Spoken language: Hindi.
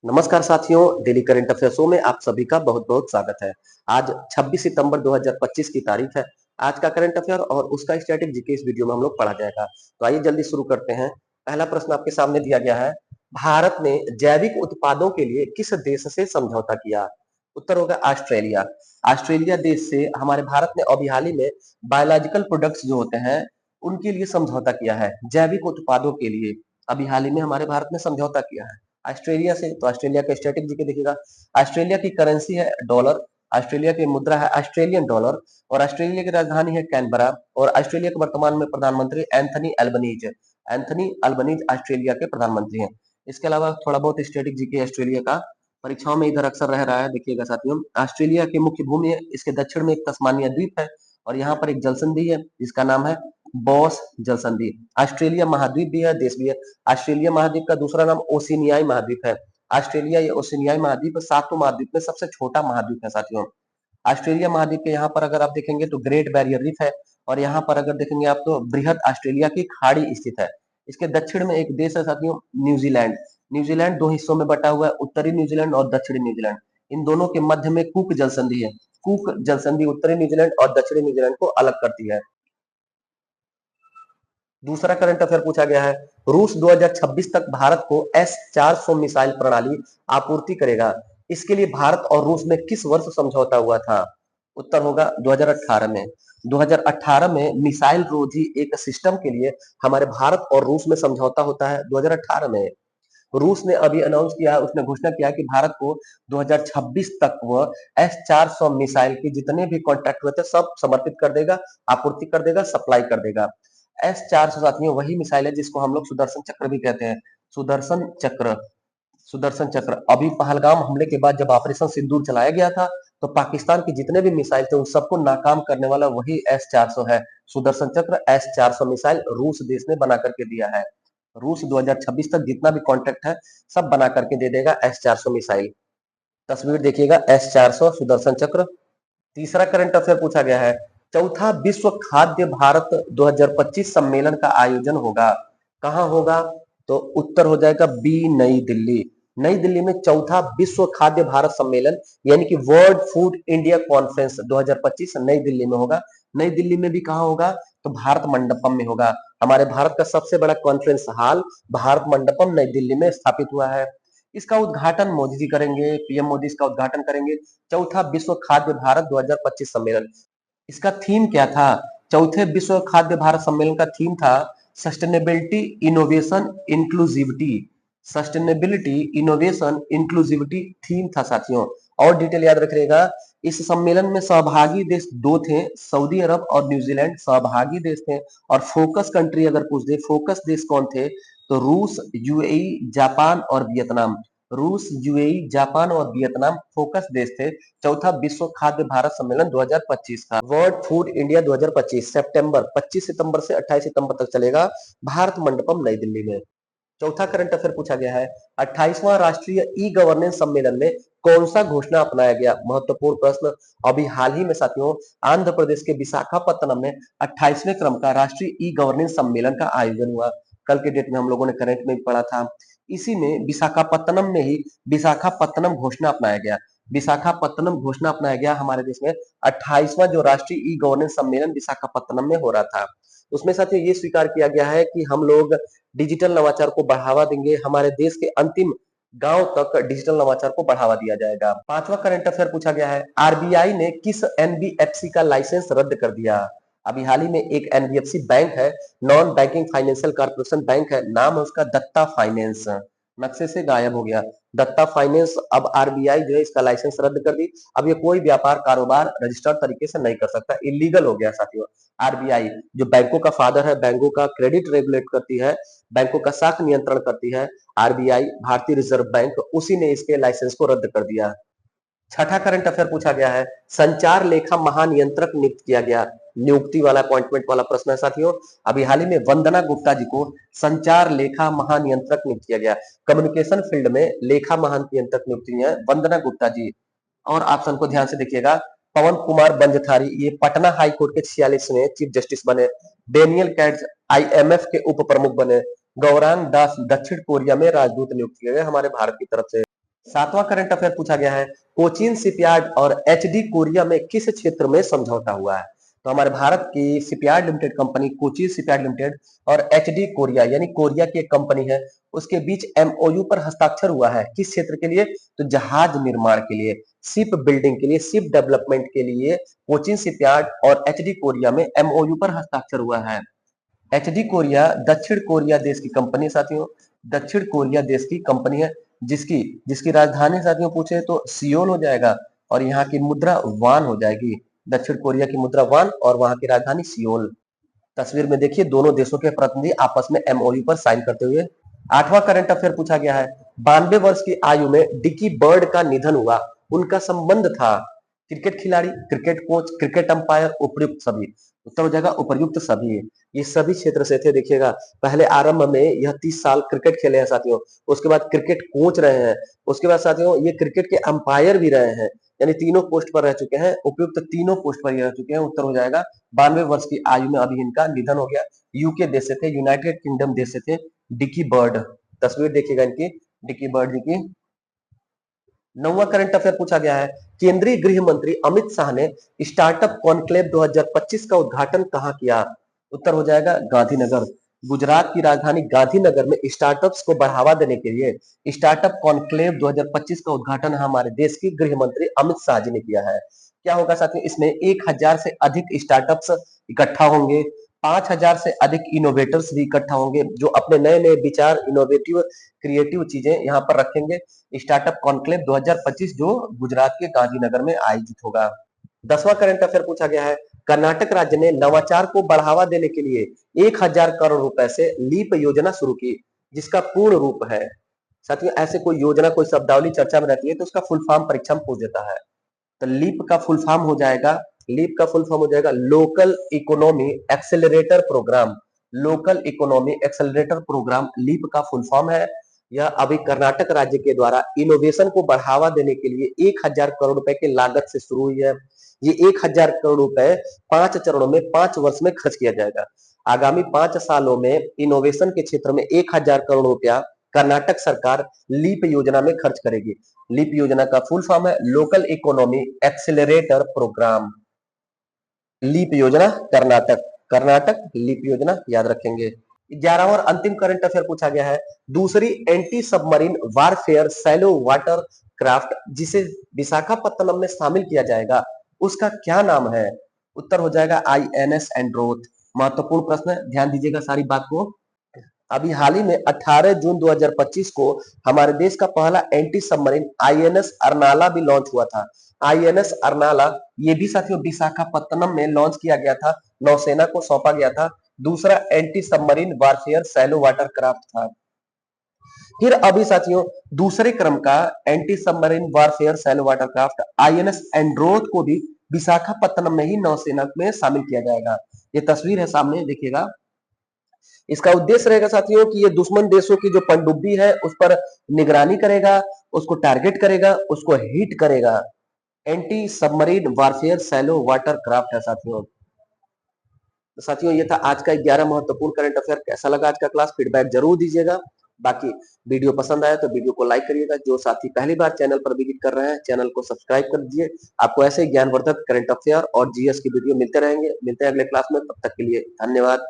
नमस्कार साथियों, डेली करंट अफेयर्सों में आप सभी का बहुत-बहुत स्वागत है। आज 26 सितंबर 2025 की तारीख है। आज का करंट अफेयर और उसका स्टैटिक जीके इस वीडियो में हम लोग पढ़ा जाएगा। तो आइए जल्दी शुरू करते हैं। पहला प्रश्न आपके सामने दिया गया है, भारत ने जैविक उत्पादों के लिए किस देश से समझौता किया? उत्तर होगा ऑस्ट्रेलिया। ऑस्ट्रेलिया देश से हमारे भारत ने अभी हाल ही में बायोलॉजिकल प्रोडक्ट्स जो होते हैं, उनके लिए समझौता किया है। जैविक उत्पादों के लिए अभी हाल ही में हमारे भारत ने समझौता किया है ऑस्ट्रेलिया से। तो ऑस्ट्रेलिया का स्टैटिक जीके देखिएगा। ऑस्ट्रेलिया की करेंसी है डॉलर, ऑस्ट्रेलिया की मुद्रा है ऑस्ट्रेलियन डॉलर और ऑस्ट्रेलिया की राजधानी है कैनबरा और ऑस्ट्रेलिया के वर्तमान में प्रधानमंत्री Anthony Albanese. Anthony Albanese Australia के प्रधानमंत्री हैं। इसके अलावा थोड़ा बहुत स्टैटिक जीके ऑस्ट्रेलिया का परीक्षाओं में इधर अक्सर रह रहा है। देखिएगा साथियों, ऑस्ट्रेलिया की मुख्य भूमि है, इसके दक्षिण में एक तस्मानिया द्वीप है और यहाँ पर एक जल संधि है जिसका नाम है बॉस जल संधि। ऑस्ट्रेलिया महाद्वीप भी है, देश भी है। ऑस्ट्रेलिया महाद्वीप का दूसरा नाम ओशिनियाई महाद्वीप है। ऑस्ट्रेलिया ये ओशिनियाई महाद्वीप सातों महाद्वीप में सबसे छोटा महाद्वीप है साथियों। ऑस्ट्रेलिया महाद्वीप के यहाँ पर अगर आप देखेंगे तो ग्रेट बैरियर रीफ है और यहाँ पर अगर देखेंगे आप तो बृहद ऑस्ट्रेलिया की खाड़ी स्थित है। इसके दक्षिण में एक देश है साथियों न्यूजीलैंड। न्यूजीलैंड दो हिस्सों में बटा हुआ है, उत्तरी न्यूजीलैंड और दक्षिणी न्यूजीलैंड। इन दोनों के मध्य में कुक जल संधि है। कुक जल संधि उत्तरी न्यूजीलैंड और दक्षिणी न्यूजीलैंड को अलग करती है। दूसरा करंट अफेयर पूछा गया है, रूस 2026 तक भारत को S-400 मिसाइल प्रणाली आपूर्ति करेगा। इसके लिए भारत और रूस में किस वर्ष समझौता हुआ था? उत्तर होगा 2018 में। 2018 में मिसाइल रोधी एक सिस्टम के लिए हमारे भारत और रूस में समझौता होता है 2018 में। रूस ने अभी अनाउंस किया, उसने घोषणा किया कि भारत को 2026 तक वह S-400 मिसाइल के जितने भी कॉन्ट्रैक्ट हुए थे सब समर्पित कर देगा, आपूर्ति कर देगा, सप्लाई कर देगा। S-400 साथियों वही मिसाइल है जिसको हम लोग सुदर्शन चक्र भी कहते हैं। सुदर्शन चक्र, सुदर्शन चक्र अभी पहलगाम हमले के बाद जब ऑपरेशन सिंदूर चलाया गया था तो पाकिस्तान के जितने भी मिसाइल थे उन सबको नाकाम करने वाला वही S-400 है। सुदर्शन चक्र S-400 मिसाइल रूस देश ने बना करके दिया है। रूस 2026 तक जितना भी कॉन्ट्रैक्ट है सब बना करके दे देगा S-400 मिसाइल। तस्वीर देखिएगा S-400 सुदर्शन चक्र। तीसरा करंट अफेयर पूछा गया है, चौथा विश्व खाद्य भारत 2025 सम्मेलन का आयोजन होगा। कहाँ होगा? तो उत्तर हो जाएगा बी, नई दिल्ली। नई दिल्ली में चौथा विश्व खाद्य भारत सम्मेलन यानी कि वर्ल्ड फूड इंडिया कॉन्फ्रेंस 2025 नई दिल्ली में होगा। नई दिल्ली में भी कहाँ होगा? तो भारत मंडपम में होगा। हमारे भारत का सबसे बड़ा कॉन्फ्रेंस हॉल भारत मंडपम नई दिल्ली में स्थापित हुआ है। इसका उद्घाटन मोदी जी करेंगे, पीएम मोदी इसका उद्घाटन करेंगे। चौथा विश्व खाद्य भारत 2025 सम्मेलन, इसका थीम क्या था? चौथे विश्व खाद्य भारत सम्मेलन का थीम था sustainability, innovation, inclusivity. Sustainability, innovation, inclusivity theme था साथियों। और डिटेल याद रखिएगा, इस सम्मेलन में सहभागी देश दो थे, सऊदी अरब और न्यूजीलैंड सहभागी देश थे। और फोकस कंट्री अगर पूछ दे, फोकस देश कौन थे? तो रूस, यूएई, जापान और वियतनाम। रूस, यूएई, जापान और वियतनाम फोकस देश थे। चौथा विश्व खाद्य भारत सम्मेलन 2025 का। वर्ल्ड फूड इंडिया 2025 सितंबर 25 सितंबर से 28 सितंबर तक चलेगा भारत मंडपम नई दिल्ली में। चौथा करंट अफेयर पूछा गया है, 28वां राष्ट्रीय ई गवर्नेंस सम्मेलन में कौन सा घोषणा अपनाया गया? महत्वपूर्ण प्रश्न। अभी हाल ही में साथियों आंध्र प्रदेश के विशाखापत्तनम में 28वें क्रम का राष्ट्रीय ई गवर्नेंस सम्मेलन का आयोजन हुआ। कल के डेट में हम लोगों ने करंट में भी पढ़ा था। इसी में विशाखापत्तनम में ही विशाखापत्तनम घोषणा अपनाया गया। विशाखापत्तनम घोषणा अपनाया गया हमारे देश में 28वां जो राष्ट्रीय ई गवर्नेंस सम्मेलन विशाखापत्तनम में हो रहा था। उसमें साथियों ये स्वीकार किया गया है कि हम लोग डिजिटल नवाचार को बढ़ावा देंगे, हमारे देश के अंतिम गांव तक डिजिटल नवाचार को बढ़ावा दिया जाएगा। पांचवा करंट अफेयर पूछा गया है, आरबीआई ने किस एनबीएफसी का लाइसेंस रद्द कर दिया? अभी हाल ही में एक एनबीएफसी बैंक है, non banking financial corporation bank है, नाम है उसका दत्ता फाइनेंस। नक्शे से गायब हो गया दत्ता फाइनेंस। अब आरबीआई जो है इसका लाइसेंस रद्द कर दी। अब ये कोई व्यापार कारोबार रजिस्टर्ड तरीके से नहीं कर सकता, इलीगल हो गया साथियों। आरबीआई जो बैंकों का फादर है, बैंकों का क्रेडिट रेगुलेट करती है, बैंकों का साख नियंत्रण करती है, आरबीआई भारतीय रिजर्व बैंक, उसी ने इसके लाइसेंस को रद्द कर दिया। छठा करंट अफेयर पूछा गया है, संचार लेखा महानियंत्रक नियुक्त किया गया। नियुक्ति वाला अपॉइंटमेंट वाला प्रश्न है साथियों। अभी हाल ही में वंदना गुप्ता जी को संचार लेखा महानियंत्रक नियुक्त किया गया। कम्युनिकेशन फील्ड में लेखा महानियंत्रक नियुक्त हुई है वंदना गुप्ता जी। और ऑप्शन को ध्यान से देखिएगा, पवन कुमार बंजथारी ये पटना हाई कोर्ट के 46वें चीफ जस्टिस बने। डेनियल कैट्स आईएमएफ के उप प्रमुख बने। गौरांग दास दक्षिण कोरिया में राजदूत नियुक्त किए गए हमारे भारत की तरफ से। सातवां करंट अफेयर पूछा गया है, कोचीन शिपयार्ड और एचडी कोरिया में किस क्षेत्र में समझौता हुआ है? तो हमारे भारत की shipyard limited company Cochin shipyard limited और एचडी कोरिया यानी कोरिया की एक कंपनी है, उसके बीच एमओयू पर हस्ताक्षर हुआ है। किस क्षेत्र के लिए? तो जहाज निर्माण के लिए, शिप बिल्डिंग के लिए, शिप डेवलपमेंट के लिए कोचीन शिपयार्ड और एचडी कोरिया में एमओयू पर हस्ताक्षर हुआ है। एचडी कोरिया दक्षिण कोरिया देश की कंपनी है साथियों, दक्षिण कोरिया देश की कंपनी है, जिसकी जिसकी राजधानी साथियों पूछे तो सियोल हो जाएगा और यहाँ की मुद्रा वान हो जाएगी। दक्षिण कोरिया की मुद्रा वान और वहां की राजधानी सियोल। तस्वीर में देखिए दोनों देशों के प्रतिनिधि आपस में एमओयू पर साइन करते हुए। आठवां करंट अफेयर पूछा गया है, 92 वर्ष की आयु में डिकी बर्ड का निधन हुआ, उनका संबंध था? क्रिकेट खिलाड़ी, क्रिकेट कोच, क्रिकेट अंपायर, उपयुक्त सभी। उत्तर हो जाएगा उपयुक्त सभी। ये सभी क्षेत्र से थे। देखिएगा पहले आरंभ में यह 30 साल क्रिकेट खेले हैं साथियों, उसके बाद क्रिकेट कोच रहे हैं, उसके बाद साथियों ये क्रिकेट के अंपायर भी रहे हैं, यानी तीनों पोस्ट पर रह चुके हैं, उपयुक्त तीनों पोस्ट पर रह चुके हैं। उत्तर हो जाएगा 92 वर्ष की आयु में अभी इनका निधन हो गया। यूके देश से थे, यूनाइटेड किंगडम देश से थे डिकी बर्ड। तस्वीर देखिएगा इनकी, डिकी बर्ड जी की। नौवां करंट अफेयर पूछा गया है, केंद्रीय गृह मंत्री अमित शाह ने स्टार्टअप कॉन्क्लेव 2025 का उद्घाटन कहां किया? उत्तर हो जाएगा गांधीनगर। गुजरात की राजधानी गांधीनगर में स्टार्टअप्स को बढ़ावा देने के लिए स्टार्टअप कॉन्क्लेव 2025 का उद्घाटन हमारे देश की गृह मंत्री अमित शाह जी ने किया है। क्या होगा साथियों, इसमें 1000 से अधिक स्टार्टअप्स इकट्ठा होंगे, 5000 से अधिक इनोवेटर्स भी इकट्ठा होंगे जो अपने नए नए विचार, इनोवेटिव क्रिएटिव चीजें यहाँ पर रखेंगे। स्टार्टअप कॉन्क्लेव 2025 जो गुजरात के गांधीनगर में आयोजित होगा। 10वां करंट अफेयर पूछा गया है, कर्नाटक राज्य ने नवाचार को बढ़ावा देने के लिए 1000 करोड़ रुपए से लीप योजना शुरू की, जिसका पूर्ण रूप है? साथियों ऐसे कोई योजना, कोई शब्दावली चर्चा में रहती है तो उसका फुल फॉर्म परीक्षा में पूछ देता है। तो लीप का फुल फॉर्म हो जाएगा, लीप का फुल फॉर्म हो जाएगा local economy accelerator program. Local economy accelerator program LEAP का फुल फॉर्म है। यह अभी कर्नाटक राज्य के द्वारा इनोवेशन को बढ़ावा देने के लिए 1000 करोड़ रुपए की लागत से शुरू हुई है। ये 1000 करोड़ रुपए 5 चरणों में 5 वर्ष में खर्च किया जाएगा। आगामी 5 सालों में इनोवेशन के क्षेत्र में 1000 करोड़ रुपया कर्नाटक सरकार लीप योजना में खर्च करेगी। लीप योजना का फुल फॉर्म है local economy accelerator program. LEAP योजना कर्नाटक, कर्नाटक लीप योजना याद रखेंगे। 11वां और अंतिम करंट अफेयर पूछा गया है, दूसरी anti submarine warfare shallow water craft जिसे विशाखापत्तनम में शामिल किया जाएगा, उसका क्या नाम है? उत्तर हो जाएगा आईएनएस एंड्रोथ। महत्वपूर्ण प्रश्न है, ध्यान दीजिएगा सारी बात को। अभी हाल ही में 18 जून 2025 को हमारे देश का पहला एंटी सबमरीन आईएनएस अर्नाला भी लॉन्च हुआ था। आईएनएस अर्नाला ये भी साथियों विशाखापत्तनम में लॉन्च किया गया था, नौसेना को सौंपा गया था। दूसरा anti submarine warfare shallow water craft था। फिर अभी साथियों दूसरे क्रम का anti submarine warfare shallow water craft INS Androth को भी विशाखापत्तनम में ही नौसेना में शामिल किया जाएगा। ये तस्वीर है सामने देखिएगा। इसका उद्देश्य रहेगा साथियों कि ये दुश्मन देशों की जो पनडुब्बी है उस पर निगरानी करेगा, उसको टारगेट करेगा, उसको हिट करेगा। Anti submarine warfare shallow water craft है साथियों। तो साथियों ये था आज का 11 महत्वपूर्ण करंट अफेयर। कैसा लगा आज का क्लास, फीडबैक जरूर दीजिएगा। बाकी वीडियो पसंद आया तो वीडियो को लाइक करिएगा। जो साथी पहली बार चैनल पर विजिट कर रहे हैं चैनल को सब्सक्राइब कर दीजिए। आपको ऐसे ज्ञानवर्धक करंट अफेयर और जीएस की वीडियो मिलते रहेंगे। मिलते हैं अगले क्लास में, तब तक के लिए धन्यवाद।